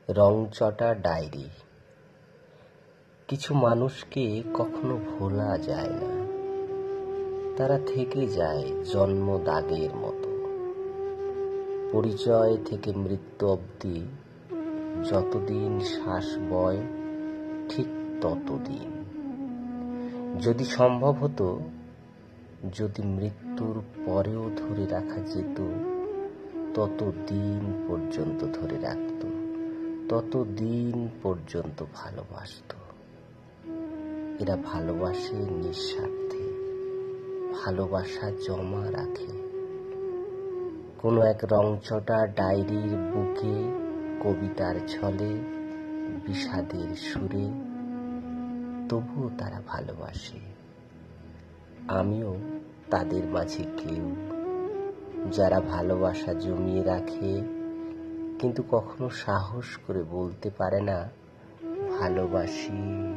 রংচটা diary. কিছু মানুষকে কখনো ভোলা যায় না, তারা থেকে যায় জন্ম দাগের মতো। পরিচয় থেকে মৃত্যু অবধি যতদিন শ্বাস বয় ঠিক ততদিন। যদি সম্ভব হতো, যদি মৃত্যুর পরেও ধরে রাখা যেত, ততদিন পর্যন্ত ধরে রাখত, ততদিন পর্যন্ত ভালোবাসত। এরা ভালোবাসে নিঃস্বার্থে, ভালোবাসা জমা রাখে কোনো এক রংচটা ডায়েরির বুকে, কবিতার ছলে, বিষাদের সুরে। তবুও তারা ভালোবাসে। আমিও তাদের মাঝে কেউ, যারা ভালোবাসা জমিয়ে রাখে কিন্তু কখনো সাহস করে বলতে পারে না ভালোবাসি।